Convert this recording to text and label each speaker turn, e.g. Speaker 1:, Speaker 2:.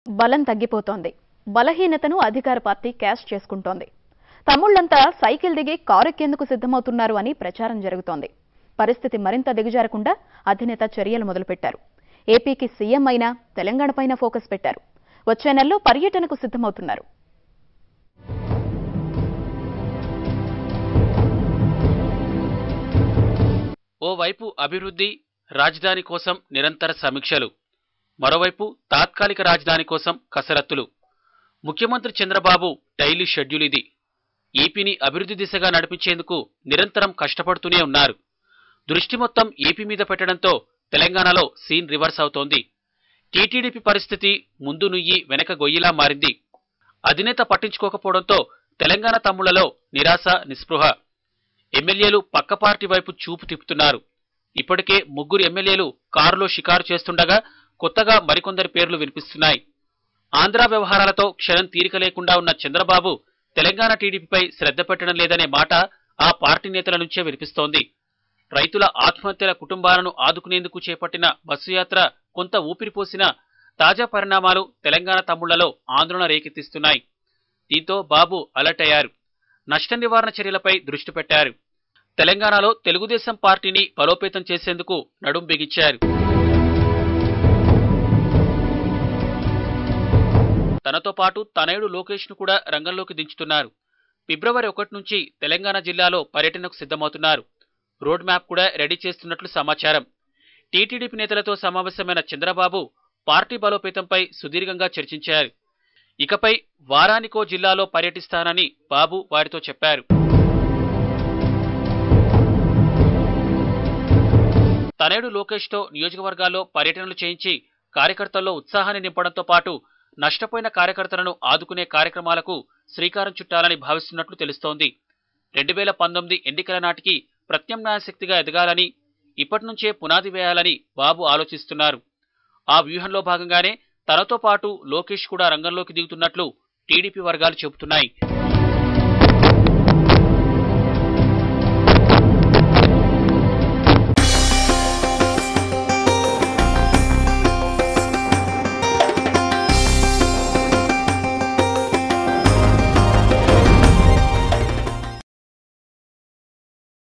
Speaker 1: బలం తగ్గిపోతోంది. బలహీనతను అధికార పార్టీ క్యాష్ చేసుకుంటోంది. తమ్ముళ్లంతా సైకిల్ దిగి కారెక్కేందుకు సిద్ధమవుతున్నారు అని ప్రచారం జరుగుతోంది. పరిస్థితి మరింత దిగజారకుండా అధినేత చర్యలు మొదలుపెట్టారు. ఏపీకి సీఎం అయినా తెలంగాణపైన ఫోకస్ పెట్టారు. వచ్చే నెలలో పర్యటనకు సిద్ధమవుతున్నారు.
Speaker 2: ఓవైపు అభివృద్ధి, రాజధాని కోసం నిరంతర సమీక్షలు, మరోవైపు తాత్కాలిక రాజధాని కోసం కసరత్తులు. ముఖ్యమంత్రి చంద్రబాబు డైలీ షెడ్యూల్ ఇది. ఏపీని అభివృద్ధి దిశగా నడిపించేందుకు నిరంతరం కష్టపడుతూనే ఉన్నారు. దృష్టి మొత్తం ఏపీ మీద పెట్టడంతో తెలంగాణలో సీన్ రివర్స్ అవుతోంది. టీటీడీపీ పరిస్థితి ముందు నుయ్యి వెనక గొయ్యిలా మారింది. అధినేత పట్టించుకోకపోవడంతో తెలంగాణ తమ్ముళ్లలో నిరాశ, నిస్పృహ. ఎమ్మెల్యేలు పక్క పార్టీ వైపు చూపు తిప్పుతున్నారు. ఇప్పటికే 3 ఎమ్మెల్యేలు కారులో షికారు చేస్తుండగా కొత్తగా మరికొందరి పేర్లు వినిపిస్తున్నాయి. ఆంధ్ర వ్యవహారాలతో క్షణం తీరిక లేకుండా ఉన్న చంద్రబాబు తెలంగాణ టీడీపీపై శ్రద్ధ పెట్టడం లేదనే మాట ఆ పార్టీ నేతల నుంచే వినిపిస్తోంది. రైతుల ఆత్మహత్యల కుటుంబాలను ఆదుకునేందుకు చేపట్టిన బస్సు యాత్ర కొంత ఊపిరిపోసిన తాజా పరిణామాలు తెలంగాణ తమ్ముళ్లలో ఆందోళన రేకెత్తిస్తున్నాయి. దీంతో బాబు అలర్ట్ అయ్యారు. నష్ట నివారణ చర్యలపై దృష్టి పెట్టారు. తెలంగాణలో తెలుగుదేశం పార్టీని బలోపేతం చేసేందుకు నడుం బిగించారు. తనతో పాటు తనయుడు లోకేష్ ను కూడా రంగంలోకి దించుతున్నారు. ఫిబ్రవరి 1 నుంచి తెలంగాణ జిల్లాలో పర్యటనకు సిద్ధమవుతున్నారు. రోడ్ మ్యాప్ కూడా రెడీ చేస్తున్నట్లు సమాచారం. టీటీడీపీ నేతలతో సమావేశమైన చంద్రబాబు పార్టీ బలోపేతంపై సుదీర్ఘంగా చర్చించారు. ఇకపై వారానికో జిల్లాలో పర్యటిస్తానని బాబు వారితో చెప్పారు. తనయుడు లోకేష్తో నియోజకవర్గాల్లో పర్యటనలు చేయించి కార్యకర్తల్లో ఉత్సాహాన్ని నింపడంతో పాటు నష్టపోయిన కార్యకర్తలను ఆదుకునే కార్యక్రమాలకు శ్రీకారం చుట్టాలని భావిస్తున్నట్లు తెలుస్తోంది. 2019 ఎన్నికల నాటికి ప్రత్యామ్నాయ శక్తిగా ఎదగాలని, ఇప్పటి నుంచే పునాది వేయాలని బాబు ఆలోచిస్తున్నారు. ఆ వ్యూహంలో భాగంగానే తనతో పాటు లోకేష్ కూడా రంగంలోకి దిగుతున్నట్లు టీడీపీ వర్గాలు చెబుతున్నాయి.